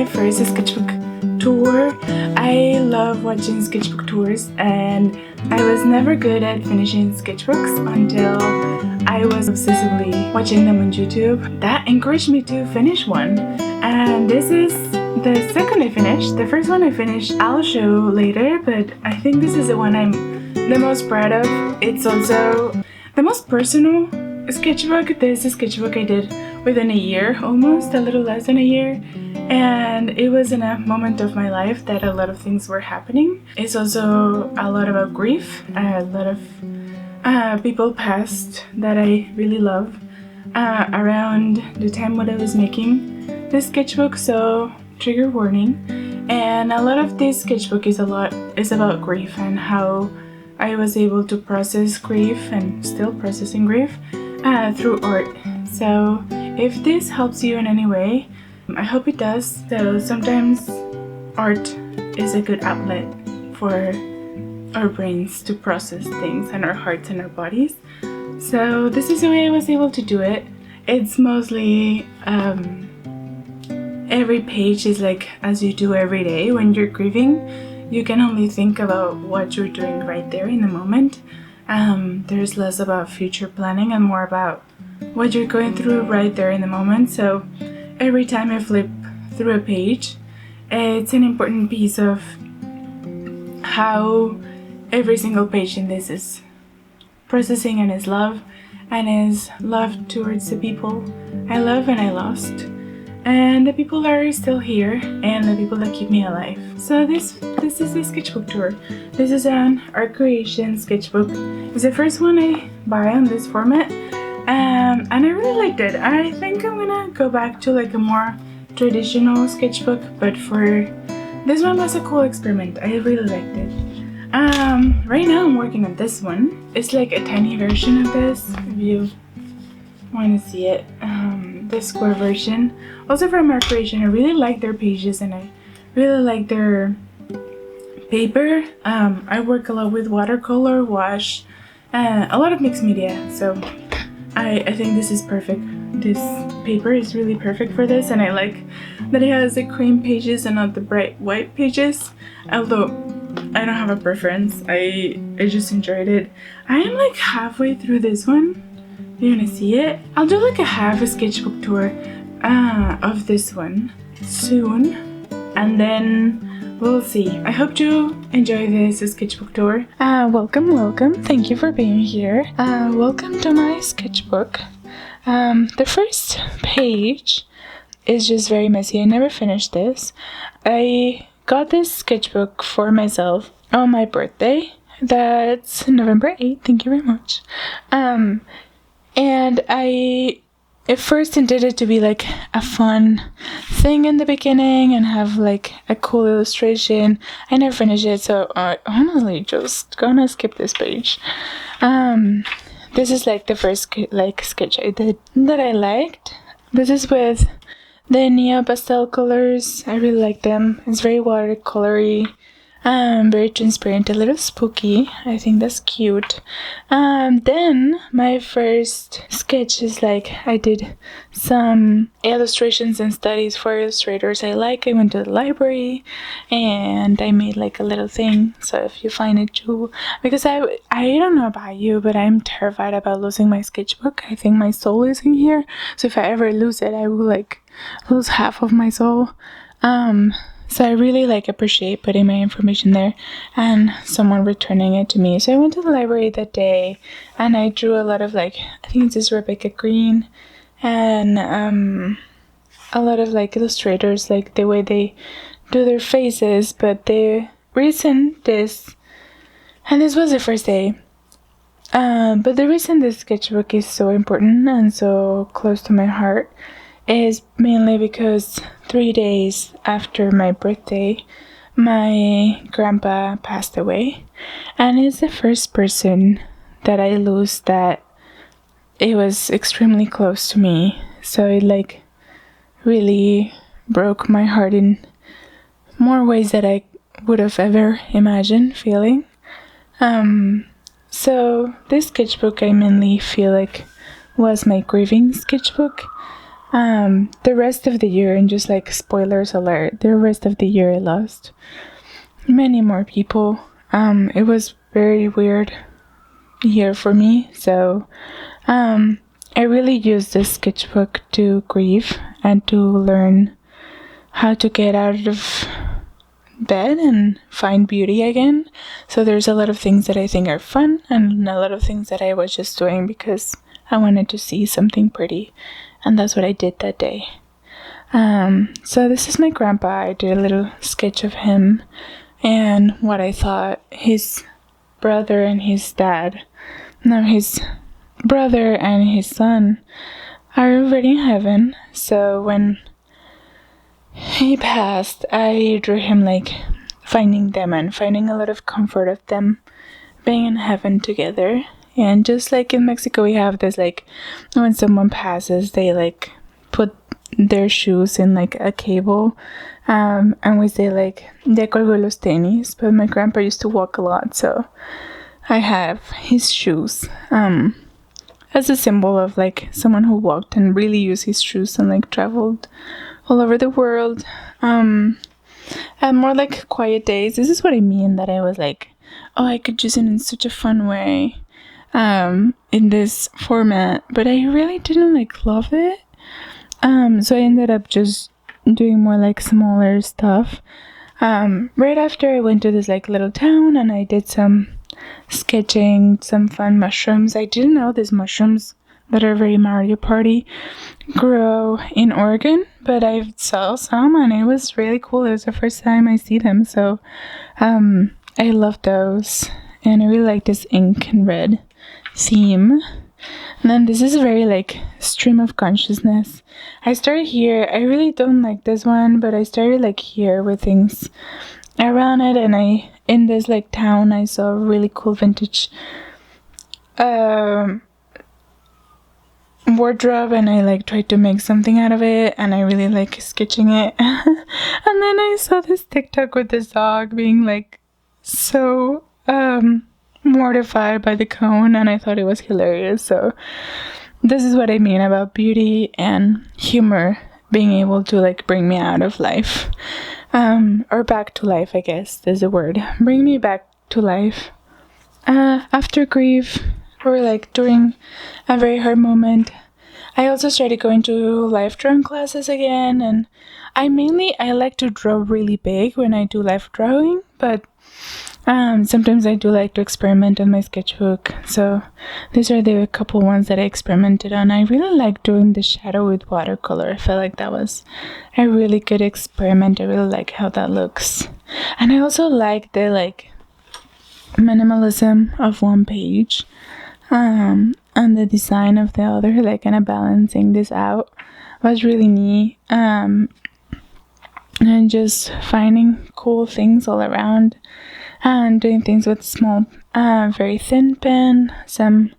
first sketchbook tour. I love watching sketchbook tours, and I was never good at finishing sketchbooks until I was obsessively watching them on YouTube. That encouraged me to finish one, and this is the second I finished. The first one I finished I'll show later, but I think this is the one I'm the most proud of. It's also the most personal sketchbook. This is a sketchbook I did within a year, almost a little less than a year, and it was in a moment of my life that a lot of things were happening. It's also a lot about grief. A lot of people passed that I really love around the time when I was making this sketchbook, so trigger warning. And a lot of this sketchbook is about grief and how I was able to process grief and still processing grief through art. So if this helps you in any way, I hope it does. So sometimes art is a good outlet for our brains to process things, and our hearts and our bodies. So this is the way I was able to do it. It's mostly every page is like as you do every day. When you're grieving, you can only think about what you're doing right there in the moment. There's less about future planning and more about what you're going through right there in the moment. So every time I flip through a page, it's an important piece of how every single page in this is processing and is love towards the people I love and I lost, and the people that are still here, and the people that keep me alive. So this is a sketchbook tour. This is an art creation sketchbook. It's the first one I buy on this format, and I really liked it. I think I'm gonna go back to like a more traditional sketchbook, but for this one was a cool experiment. I really liked it. Right now I'm working on this one. It's like a tiny version of this, if you want to see it. The square version. Also from art creation, I really like their pages and I really like their paper. I work a lot with watercolor, gouache, a lot of mixed media, so I think this is perfect. This paper is really perfect for this, and I like that it has the cream pages and not the bright white pages, although I don't have a preference. I just enjoyed it. I am like halfway through this one. You wanna see it? I'll do like a half a sketchbook tour of this one soon, and then we'll see. I hope you enjoy this sketchbook tour. Welcome. Thank you for being here. Welcome to my sketchbook. The first page is just very messy. I never finished this. I got this sketchbook for myself on my birthday. That's November 8th. Thank you very much. And I at first intended to be like a fun thing in the beginning and have like a cool illustration. I never finished it, so I honestly just gonna skip this page. This is like the first sketch I did that I liked. This is with the Neopastel colors. I really like them. It's very watercolory, very transparent, a little spooky. I think that's cute. Then my first sketch is like I did some illustrations and studies for illustrators I went to the library and I made like a little thing. So if you find it too, because I don't know about you, but I'm terrified about losing my sketchbook. I think my soul is in here, so if I ever lose it, I will like lose half of my soul. So I really appreciate putting my information there and someone returning it to me. So I went to the library that day and I drew a lot of I think it's just Rebecca Green and a lot of illustrators, the way they do their faces. But the reason this was the first day, but the reason this sketchbook is so important and so close to my heart is mainly because 3 days after my birthday, my grandpa passed away, and it's the first person that I lose that it was extremely close to me. So it really broke my heart in more ways that I would have ever imagined feeling. So this sketchbook I mainly feel was my grieving sketchbook. The rest of the year, and just like spoilers alert, the rest of the year I lost many more people. It was very weird year for me, so I really used this sketchbook to grieve and to learn how to get out of bed and find beauty again. So there's a lot of things that I think are fun, and a lot of things that I was just doing because I wanted to see something pretty, and that's what I did that day. So this is my grandpa. I did a little sketch of him and what I thought his brother and his dad, no, his brother and his son are already in heaven. So when he passed, I drew him like finding them and finding a lot of comfort of them being in heaven together. And just like in Mexico, we have this, like, when someone passes, they like put their shoes in like a cable, and we say like, ya colgó los tenis. But my grandpa used to walk a lot, so I have his shoes as a symbol of like someone who walked and really used his shoes and like traveled all over the world. And more like quiet days. This is what I mean, that I was like, oh, I could use it in such a fun way in this format, but I really didn't like love it. So I ended up just doing more like smaller stuff. Right after I went to this like little town and I did some sketching, some fun mushrooms. I didn't know these mushrooms that are very Mario Party grow in Oregon, but I saw some and it was really cool. It was the first time I see them, so I love those, and I really like this ink and red theme. And then this is very like stream of consciousness. I started here. I really don't like this one, but I started like here with things around it, and I, in this like town, I saw a really cool vintage wardrobe, and I like tried to make something out of it, and I really like sketching it. And then I saw this TikTok with this dog being like so mortified by the cone, and I thought it was hilarious. So this is what I mean about beauty and humor being able to like bring me out of life, or back to life, I guess is the word. Bring me back to life after grief, or like during a very hard moment. I also started going to life drawing classes again, and I like to draw really big when I do life drawing, but sometimes I do like to experiment on my sketchbook. So these are the couple ones that I experimented on. I really like doing the shadow with watercolor. I felt like that was a really good experiment. I really like how that looks. And I also like the like minimalism of one page, and the design of the other, like kind of balancing this out was really neat. And just finding cool things all around, and doing things with small, very thin pen. Some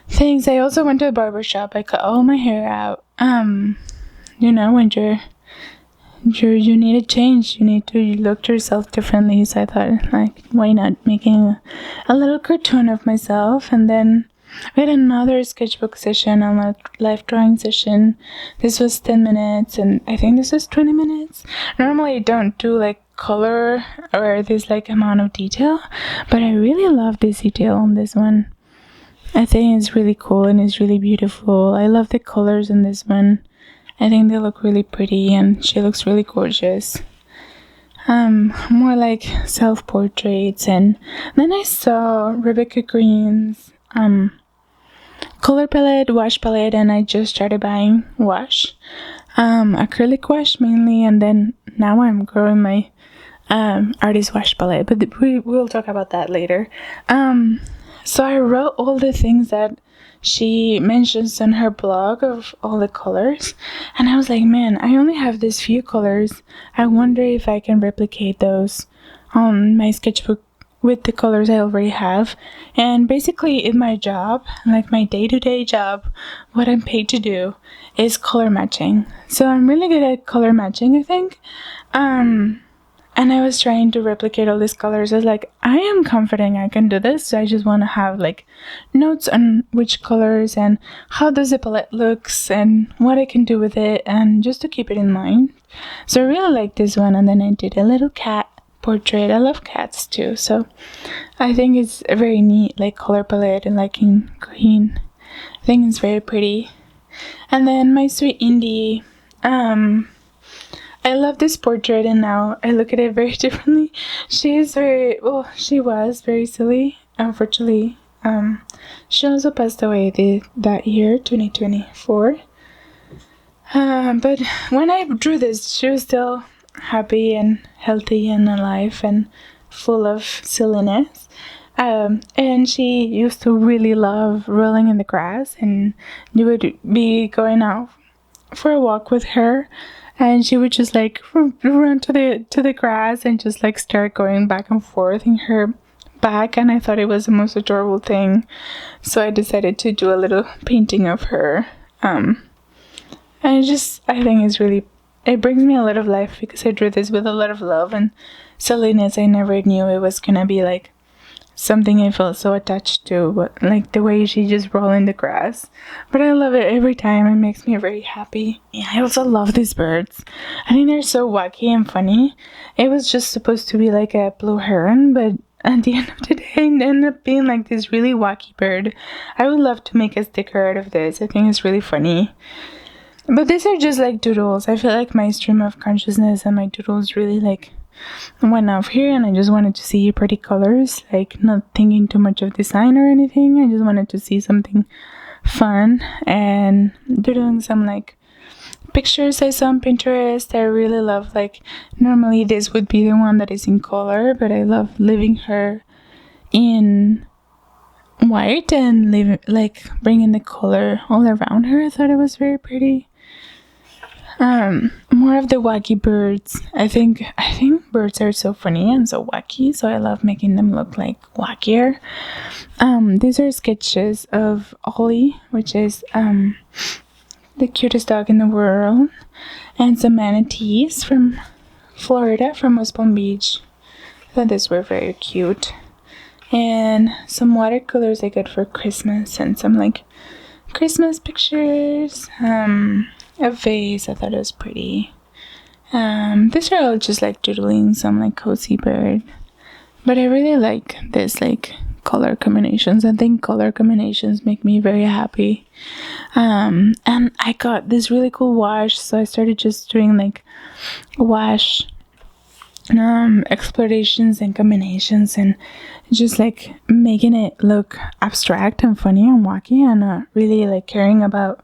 things. I also went to a barber shop. I cut all my hair out. You know, when you need a change, you need to look to yourself differently. So I thought, like, why not making a little cartoon of myself? And then we had another sketchbook session, a life drawing session. This was 10 minutes, and I think this was 20 minutes. Normally I don't do like color or this like amount of detail, but I really love this detail on this one. I think it's really cool and it's really beautiful. I love the colors in this one. I think they look really pretty, and she looks really gorgeous. More like self-portraits. And then I saw Rebecca Green's color palette, wash palette, and I just started buying wash, acrylic wash mainly, and then now I'm growing my artist wash palette, but we'll talk about that later. So I wrote all the things that she mentions on her blog of all the colors, and I was like, man, I only have these few colors. I wonder if I can replicate those on my sketchbook with the colors I already have. And basically in my job, like my day-to-day job, what I'm paid to do is color matching. So I'm really good at color matching, I think. and I was trying to replicate all these colors. I was like, I am confident I can do this. So I just want to have like notes on which colors and how does the palette looks and what I can do with it, and just to keep it in mind. So I really like this one. And then I did a little cat portrait. I love cats too, so I think it's a very neat like color palette, and like in green, I think it's very pretty. And then my sweet Indie, I love this portrait, and now I look at it very differently. She was very silly, unfortunately. She also passed away that year, 2024. But when I drew this, she was still happy and healthy and alive and full of silliness. And she used to really love rolling in the grass, and you would be going out for a walk with her, and she would just like run to the grass and just like start going back and forth in her back, and I thought it was the most adorable thing. So I decided to do a little painting of her. And I think it's really, it brings me a lot of life, because I drew this with a lot of love and silliness. I never knew it was gonna be like something I felt so attached to, but like the way she just rolled in the grass. But I love it every time. It makes me very happy. Yeah, I also love these birds. I think they're so wacky and funny. It was just supposed to be like a blue heron, but at the end of the day, it ended up being like this really wacky bird. I would love to make a sticker out of this. I think it's really funny. But these are just like doodles. I feel like my stream of consciousness and my doodles really like went off here, and I just wanted to see pretty colors, like not thinking too much of design or anything. I just wanted to see something fun, and doing some like pictures I saw on Pinterest. I really love, like, normally this would be the one that is in color, but I love leaving her in white and bringing the color all around her. I thought it was very pretty. More of the wacky birds. I think birds are so funny and so wacky, so I love making them look like wackier. These are sketches of Ollie, which is the cutest dog in the world, and some manatees from Florida, from West Palm Beach. I thought these were very cute. And some watercolors I got for Christmas, and some like Christmas pictures. A vase, I thought it was pretty. These are all just like doodling some like cozy bird, but I really like this like color combinations. I think color combinations make me very happy. And I got this really cool wash, so I started just doing like wash explorations and combinations, and just like making it look abstract and funny and wacky, and not really like caring about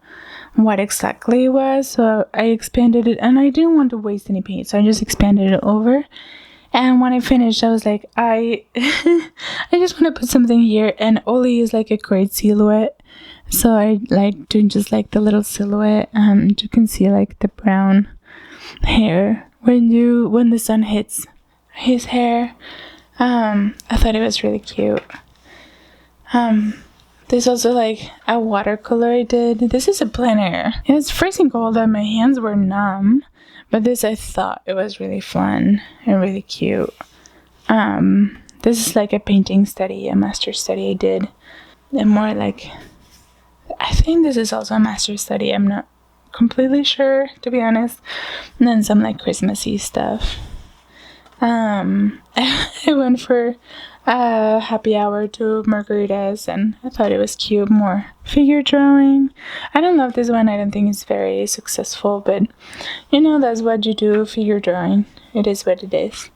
what exactly it was. So I expanded it, and I didn't want to waste any paint, so I just expanded it over. And when I finished, I was like, I just want to put something here, and Ollie is like a great silhouette, so I like doing just like the little silhouette. You can see like the brown hair when the sun hits his hair. I thought it was really cute. There's also like a watercolor I did. This is a plein air. It's freezing cold and my hands were numb, but this, I thought it was really fun and really cute. This is like a painting study, a master study I did. And more like, I think this is also a master study. I'm not completely sure, to be honest. And then some like Christmassy stuff. I went for a happy hour to margaritas, and I thought it was cute. More figure drawing. I don't love this one. I don't think it's very successful, but you know, that's what you do, figure drawing. It is what it is.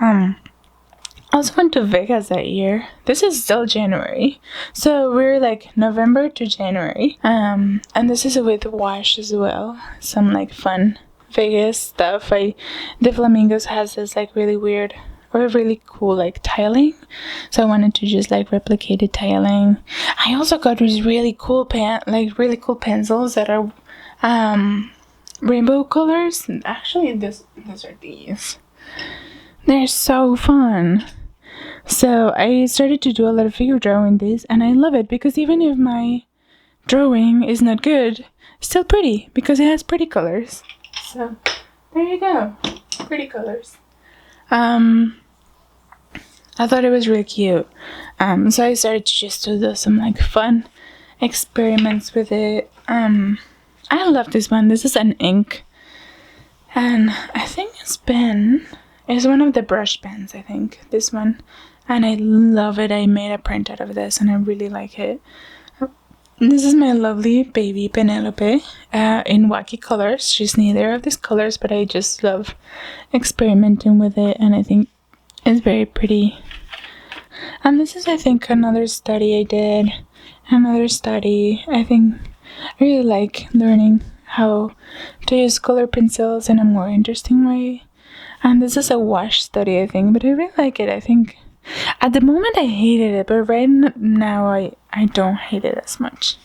I also went to Vegas that year. This is still January, so we're like November to January. And this is with Gouache as well. Some like fun Vegas stuff. The Flamingos has this like really weird or really cool like tiling, so I wanted to just like replicate the tiling. I also got these really cool pencils that are rainbow colors. Actually, these are these. They're so fun. So I started to do a lot of figure drawing this, and I love it because even if my drawing is not good, it's still pretty because it has pretty colors. So there you go, pretty colors. I thought it was really cute. So I started to just do some like fun experiments with it. I love this one. This is an ink, and I think it's one of the brush pens, I think, this one, and I love it. I made a print out of this and I really like it. This is my lovely baby Penelope in wacky colors. She's neither of these colors, but I just love experimenting with it, and I think it's very pretty. And this is, I think, another study I did. I think I really like learning how to use color pencils in a more interesting way. And this is a wash study, I think, but I really like it. I think at the moment I hated it, but right now I don't hate it as much.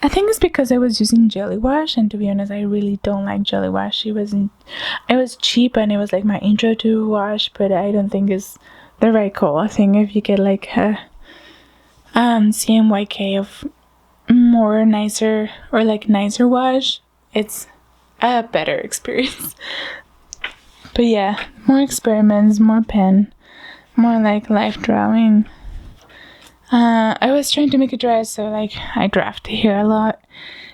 I think it's because I was using jelly wash, and to be honest, I really don't like jelly wash. It was cheap, and it was like my intro to wash, but I don't think it's the right call. I think if you get like a cmyk of more nicer wash, it's a better experience. But yeah, more experiments, more pen, more like life drawing. I was trying to make a dress, so like I draft here a lot,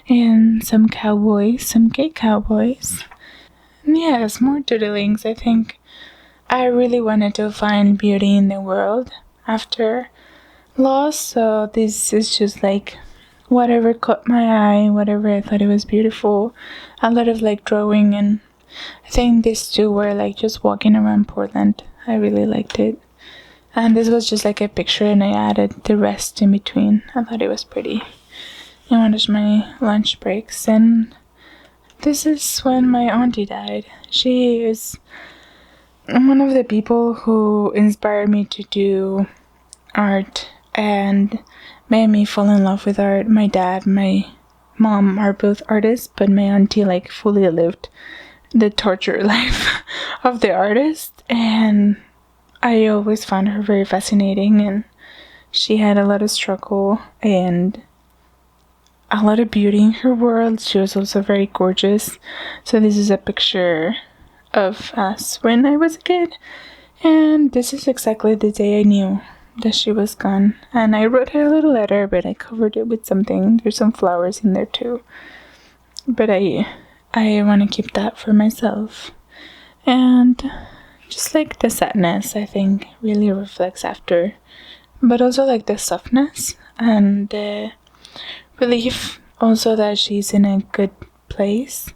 and some cake cowboys. And yes, more doodlings. I think I really wanted to find beauty in the world after loss, so this is just like whatever caught my eye, whatever I thought it was beautiful. A lot of like drawing, and I think these two were like just walking around Portland. I really liked it. And this was just like a picture, and I added the rest in between. I thought it was pretty. And one of my lunch breaks. And this is when my auntie died. She is one of the people who inspired me to do art and made me fall in love with art. My dad, my mom are both artists, but my auntie like fully lived the torture life of the artist, and I always found her very fascinating, and she had a lot of struggle and a lot of beauty in her world. She was also very gorgeous. So this is a picture of us when I was a kid, and this is exactly the day I knew that she was gone. And I wrote her a little letter, but I covered it with something. There's some flowers in there too, but I want to keep that for myself. And just like the sadness, I think, really reflects after, but also like the softness and the relief also that she's in a good place.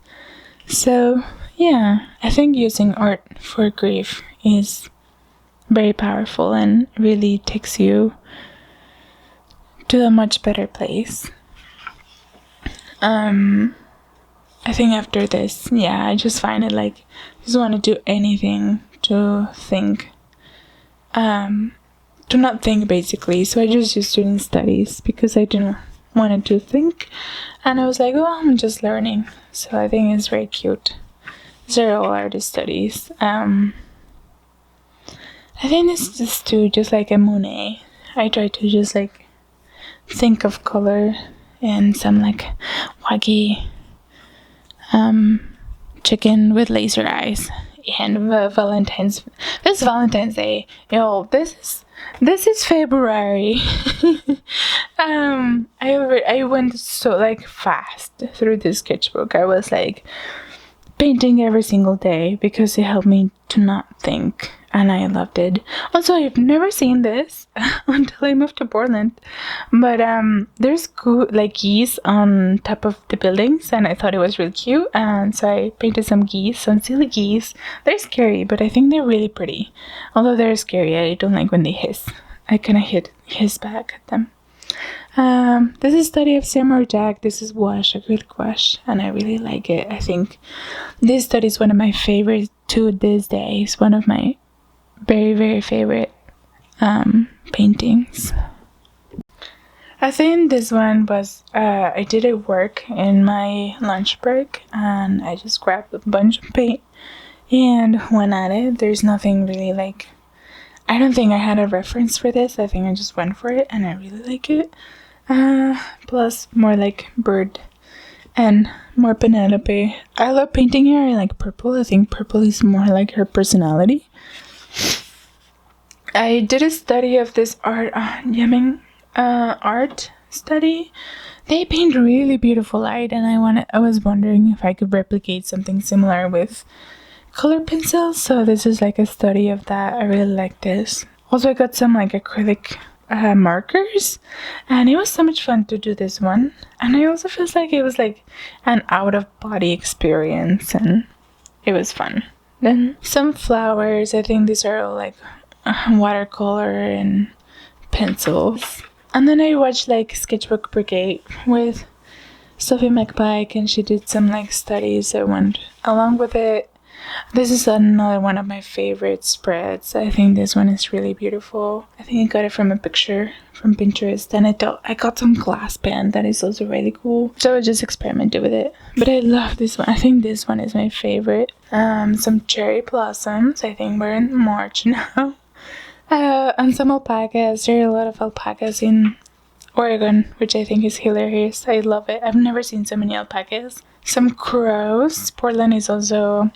So yeah, I think using art for grief is very powerful and really takes you to a much better place. I think after this, yeah, I just find it like I just want to do anything to think, to not think basically. So I just used student studies because I didn't want to think, and I was like, oh, I'm just learning. So I think it's very cute. These are all artist studies. I think this is too just like a Monet. I try to just like think of color and some like wacky chicken with laser eyes. And this Valentine's Day, this is February. I went so like fast through this sketchbook. I was like painting every single day because it helped me to not think, and I loved it. Also, I've never seen this until I moved to Portland, but there's like geese on top of the buildings, and I thought it was really cute, and so I painted some silly geese. They're scary, but I think they're really pretty. Although they're scary, I don't like when they hiss. I kind of hiss back at them. This is Study of Samurai Jack. This is Gouache, Acrylic Gouache, and I really like it. I think this study is one of my favorites to this day. It's one of my very, very favorite paintings. I think this one was, I did it work in my lunch break, and I just grabbed a bunch of paint and went at it. There's nothing really like, I don't think I had a reference for this. I think I just went for it, and I really like it. Plus more like bird and more Penelope. I love painting her. I like purple. I think purple is more like her personality. I did a study of this art, Yemen art study. They paint really beautiful light, and I was wondering if I could replicate something similar with color pencils. So this is like a study of that. I really like this. Also, I got some like acrylic markers, and it was so much fun to do this one. And I also felt like it was like an out of body experience, and it was fun. Then some flowers. I think these are all like watercolor and pencils. And then I watched like Sketchbook Brigade with Sophie McPike, and she did some like studies. I went along with it. This is another one of my favorite spreads. I think this one is really beautiful. I think I got it from a picture from Pinterest, and I got some glass pen that is also really cool. So I just experimented with it. But I love this one. I think this one is my favorite. Some cherry blossoms. I think we're in March now. And some alpacas. There are a lot of alpacas in Oregon, which I think is hilarious. I love it. I've never seen so many alpacas. Some crows. Portland is also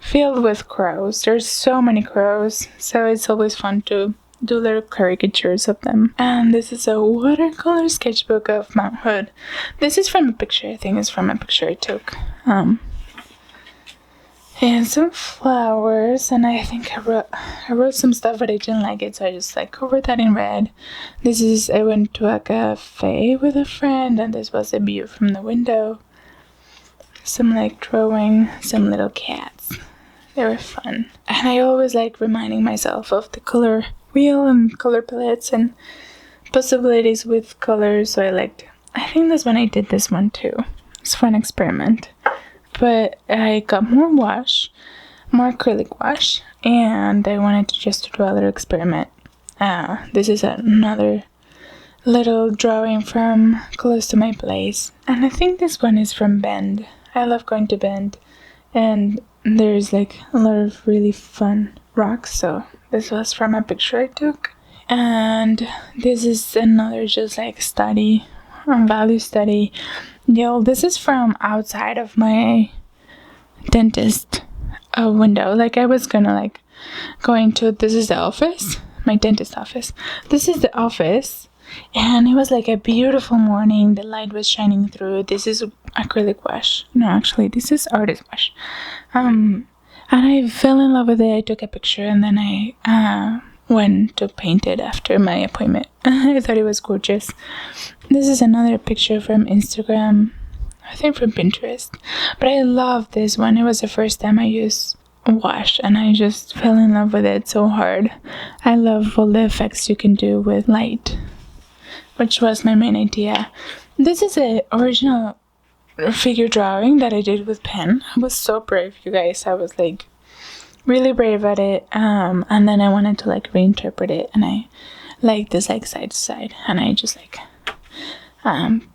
filled with crows. There's so many crows, so it's always fun to do little caricatures of them. And this is a watercolor sketchbook of Mount Hood. This is from a picture. I think it's from a picture I took. And some flowers, and I think I wrote some stuff, but I didn't like it, so I just like covered that in red. I went to a cafe with a friend, and this was a view from the window. Some like drawing some little cats. They were fun. And I always like reminding myself of the color wheel and color palettes and possibilities with colors, so I think that's when I did this one too. It's a fun experiment. But I got more gouache, more acrylic gouache, and I wanted to just do a little experiment. This is another little drawing from close to my place, and I think this one is from Bend. I love going to Bend, and there's like a lot of really fun rocks, so this was from a picture I took. And this is another just like study, value study. This is from outside of my dentist window. Like I was gonna like go into, this is the office, my dentist office. This is the office, and it was like a beautiful morning. The light was shining through. This is acrylic gouache. No, actually, this is artist gouache. And I fell in love with it. I took a picture, and then I went to paint it after my appointment. I thought it was gorgeous. This is another picture from Instagram, I think from Pinterest. But I love this one. It was the first time I used gouache, and I just fell in love with it so hard. I love all the effects you can do with light, which was my main idea. This is an original figure drawing that I did with pen. I was so brave, you guys. I was like really brave at it. And then I wanted to like reinterpret it, and I like this like side to side, and I just like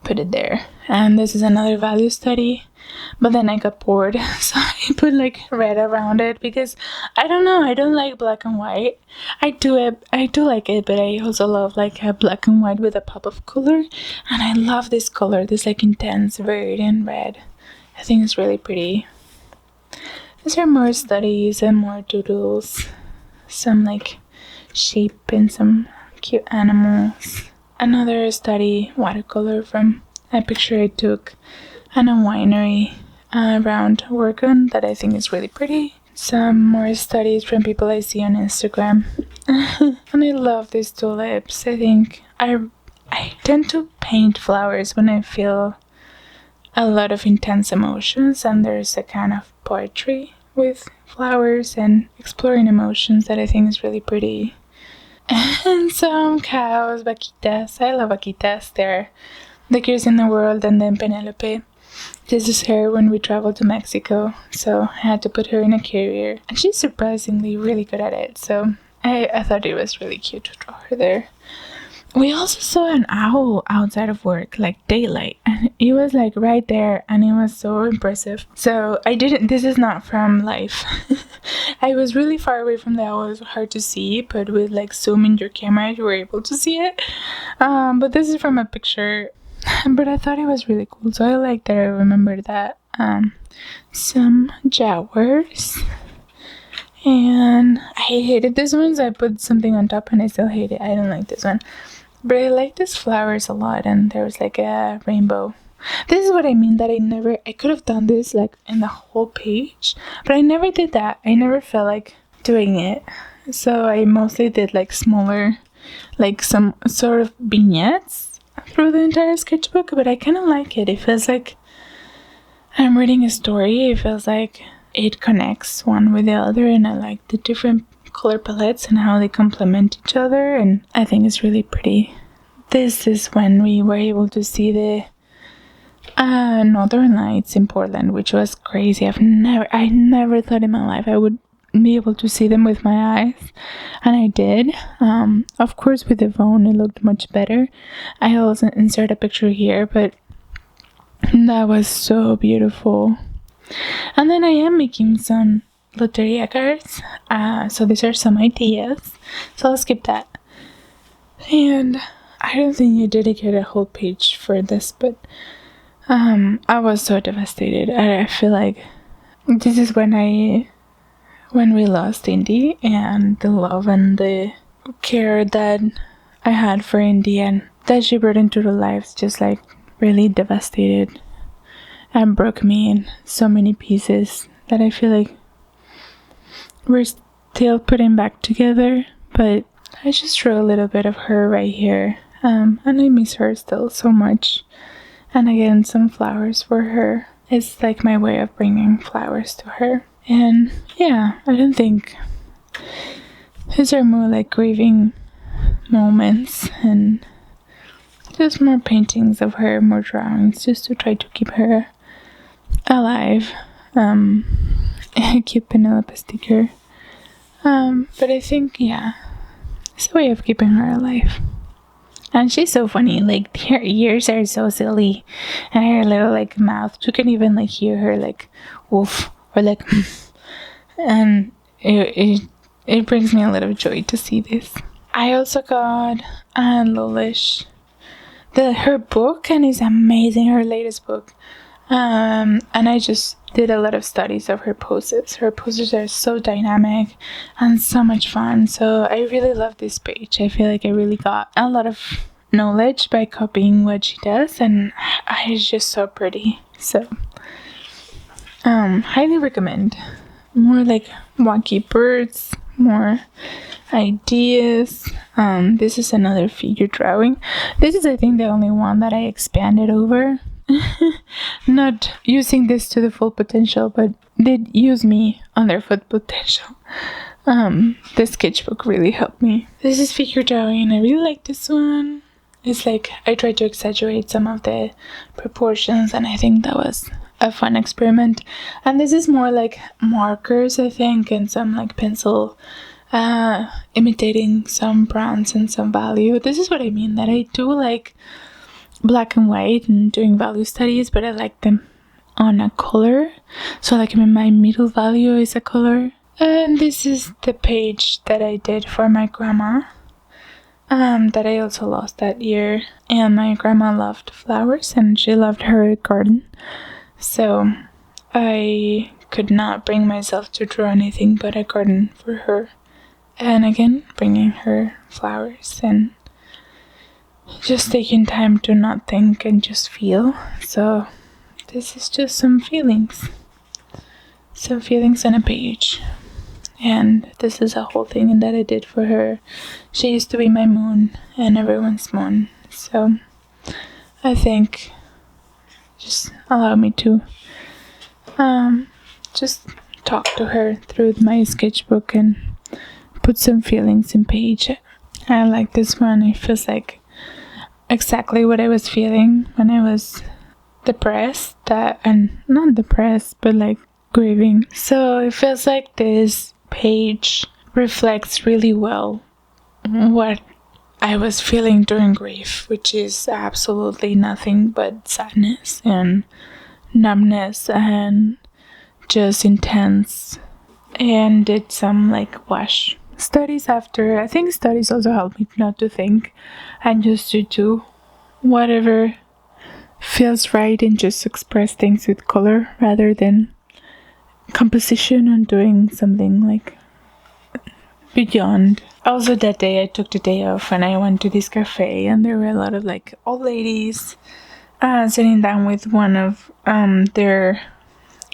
put it there. And this is another value study, but then I got bored, so I put like red around it, because I don't know, I don't like black and white. I do like it, but I also love like a black and white with a pop of color, and I love this color, this like intense viridian red. I think it's really pretty. These are more studies and more doodles, some like sheep and some cute animals. Another study, watercolor from a picture I took and a winery around Oregon that I think is really pretty. Some more studies from people I see on Instagram. And I love these tulips. I think I tend to paint flowers when I feel a lot of intense emotions, and there's a kind of poetry with flowers and exploring emotions that I think is really pretty. And some cows, vaquitas. I love vaquitas. They're the cutest in the world. And then Penelope. This is her when we traveled to Mexico, so I had to put her in a carrier, and she's surprisingly really good at it, so I thought it was really cute to draw her there. We also saw an owl outside of work, like daylight, and it was like right there, and it was so impressive. So this is not from life. I was really far away from the owl. It was hard to see, but with like zooming your camera, you were able to see it. But this is from a picture. But I thought it was really cool, so I like that I remembered that. Some jaguars And I hated this one, so I put something on top and I still hate it. I don't like this one. But I like these flowers a lot, and there was like a rainbow. This is what I mean, that I could have done this like in the whole page, but I never did that. I never felt like doing it. So I mostly did like smaller, like some sort of vignettes through the entire sketchbook, but I kind of like it. It feels like I'm reading a story. It feels like it connects one with the other, and I like the different color palettes and how they complement each other, and I think it's really pretty. This is when we were able to see the Northern Lights in Portland, which was crazy. I never thought in my life I would be able to see them with my eyes, and I did. Of course, with the phone it looked much better. I also insert a picture here, but that was so beautiful. And then I am making some Loteria cards, so these are some ideas, so I'll skip that. And I don't think you dedicate a whole page for this, but I was so devastated. I feel like this is when we lost Indy, and the love and the care that I had for Indy and that she brought into our lives just like really devastated and broke me in so many pieces that I feel like we're still putting back together. But I just drew a little bit of her right here, and I miss her still so much. And again, some flowers for her. It's like my way of bringing flowers to her. And yeah, I don't think these are more like grieving moments and just more paintings of her, more drawings, just to try to keep her alive. A cute Penelope sticker. But I think, yeah, it's a way of keeping her alive. And she's so funny, like her ears are so silly, and her little like mouth, you can even like hear her like woof or like and it brings me a lot of joy to see this. I also got Lolish, her book, and it's amazing, her latest book. And I just did a lot of studies of her poses. Her poses are so dynamic and so much fun. So I really love this page. I feel like I really got a lot of knowledge by copying what she does, and it's just so pretty. So highly recommend. More like wacky birds, more ideas. This is another figure drawing. This is, I think, the only one that I expanded over. Not using this to the full potential, but did use me on their full potential. The sketchbook really helped me. This is figure drawing. I really like this one. It's like I tried to exaggerate some of the proportions, and I think that was a fun experiment. And this is more like markers, I think, and some like pencil, imitating some bronze and some value. This is what I mean, that I do like black and white and doing value studies, but I like them on a color. So like my middle value is a color. And this is the page that I did for my grandma, that I also lost that year. And my grandma loved flowers and she loved her garden, so I could not bring myself to draw anything but a garden for her. And again, bringing her flowers and just taking time to not think and just feel. So this is just some feelings on a page. And this is a whole thing that I did for her. She used to be my moon and everyone's moon. So I think just allow me to just talk to her through my sketchbook and put some feelings in page. I like this one. It feels like exactly what I was feeling when I was depressed, and not depressed, but like grieving. So it feels like this page reflects really well what I was feeling during grief, which is absolutely nothing but sadness and numbness and just intense. And did some like gouache studies after. I think studies also help me not to think and just to do whatever feels right and just express things with color rather than composition and doing something like beyond. Also that day I took the day off and I went to this cafe, and there were a lot of like old ladies sitting down with one of their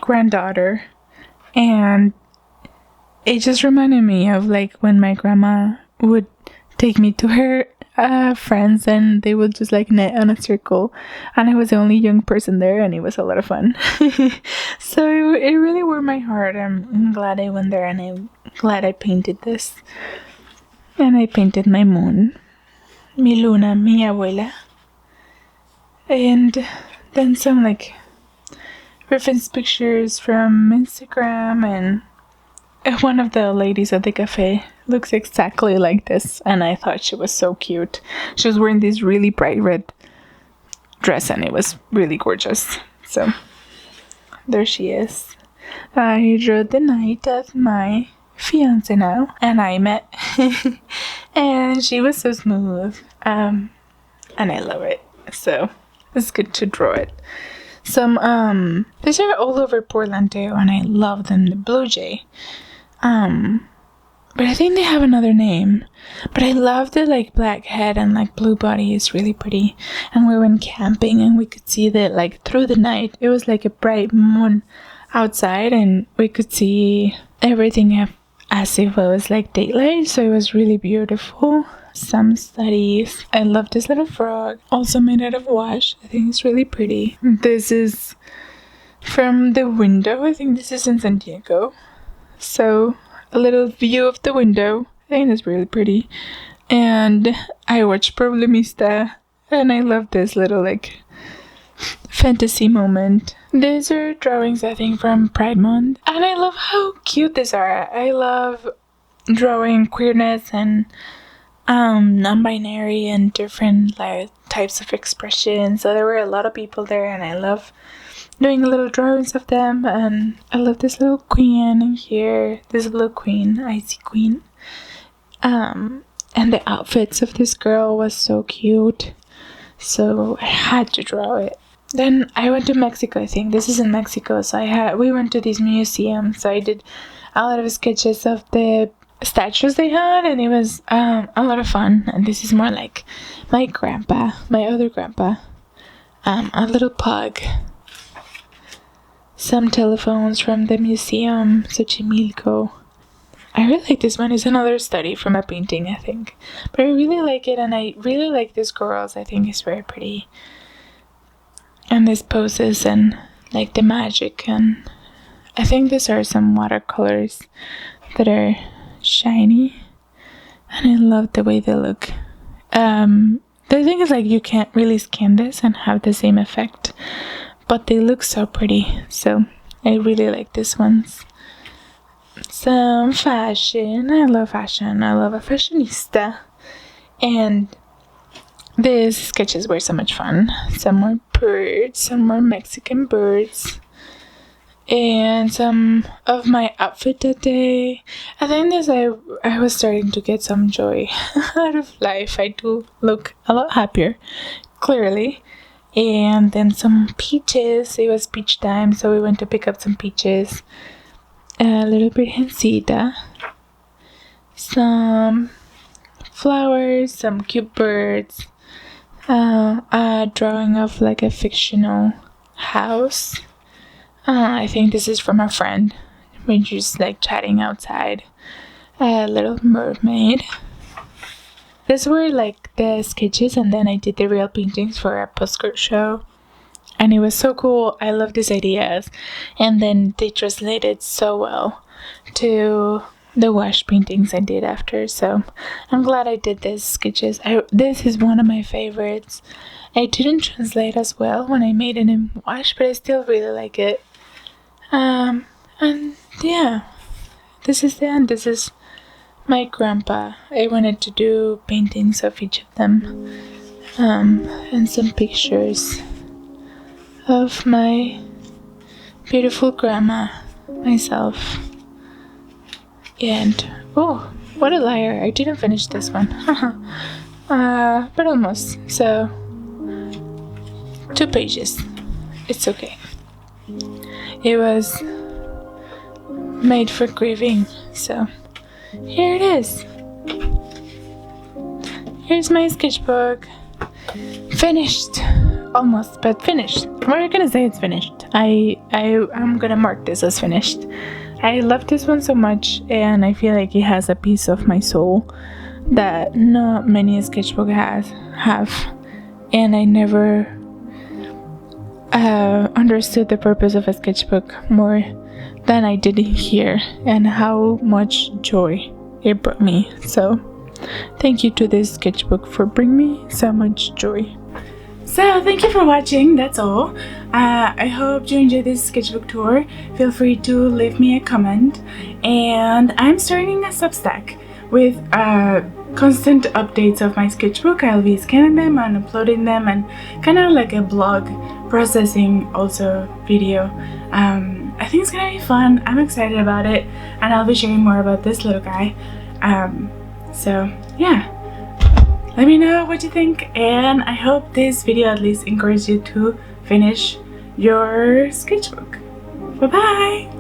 granddaughter, and it just reminded me of like when my grandma would take me to her friends, and they would just like knit on a circle, and I was the only young person there, and it was a lot of fun. So it really warmed my heart. I'm glad I went there, and I'm glad I painted this. And I painted my moon, mi luna, mi abuela, and then some like reference pictures from Instagram, and one of the ladies at the cafe looks exactly like this, and I thought she was so cute. She was wearing this really bright red dress, and it was really gorgeous. So there she is. I drew the night of my fiance now, and I met, and she was so smooth, and I love it. So it's good to draw it. Some these are all over Portland too, and I love them. The Blue Jay. But I think they have another name. But I love the like black head and like blue body. It's really pretty. And we went camping, and we could see that like through the night. It was like a bright moon outside, and we could see everything as if it was like daylight. So it was really beautiful. Some studies. I love this little frog, also made out of gouache. I think it's really pretty. This is from the window. I think this is in San Diego. So a little view of the window. I think it's really pretty. And I watched Problemista, and I love this little like fantasy moment. These are drawings, I think, from Pride Month, and I love how cute these are. I love drawing queerness and non-binary and different like types of expression. So there were a lot of people there, and I love doing little drawings of them. And I love this little queen in here, this little queen, icy queen. And the outfits of this girl was so cute, so I had to draw it. Then I went to Mexico. I think this is in Mexico, so we went to this museum, so I did a lot of sketches of the statues they had, and it was a lot of fun. And this is more like my grandpa, my other grandpa, a little pug, some telephones from the museum, cmyk. I really like this one. It's another study from a painting, I think, but I really like it, and I really like this girls. I think it's very pretty, and these poses and like the magic, and I think these are some watercolors that are shiny, and I love the way they look. The thing is, like, you can't really scan this and have the same effect, but they look so pretty, so I really like these ones. Some fashion. I love fashion. I love a fashionista, and these sketches were so much fun. Some more birds, some more Mexican birds, and some of my outfit that day. I think this I was starting to get some joy out of life. I do look a lot happier, clearly. And then some peaches. It was peach time, so we went to pick up some peaches. A little virgencita. Some flowers, some cute birds. A drawing of like a fictional house. I think this is from a friend. We're just like chatting outside. A little mermaid. These were like the sketches, and then I did the real paintings for a postcard show, and it was so cool. I love these ideas, and then they translated so well to the wash paintings I did after. So I'm glad I did these sketches. This is one of my favorites. I didn't translate as well when I made it in wash, but I still really like it. And yeah, this is the end. This is my grandpa. I wanted to do paintings of each of them, and some pictures of my beautiful grandma, myself, and oh, what a liar, I didn't finish this one. But almost. So 2 pages, it's okay. It was made for grieving, so here it is. Here's my sketchbook. Finished. Almost, but finished. We're gonna say it's finished. I'm gonna mark this as finished. I love this one so much, and I feel like it has a piece of my soul that not many sketchbook have. And I never understood the purpose of a sketchbook more than I did here, and how much joy it brought me. So thank you to this sketchbook for bringing me so much joy. So thank you for watching. That's all. I hope you enjoyed this sketchbook tour. Feel free to leave me a comment, and I'm starting a Substack with constant updates of my sketchbook. I'll be scanning them and uploading them, and kind of like a blog processing also video. I think it's gonna be fun. I'm excited about it, and I'll be sharing more about this little guy. So yeah, let me know what you think, and I hope this video at least encouraged you to finish your sketchbook. Bye bye.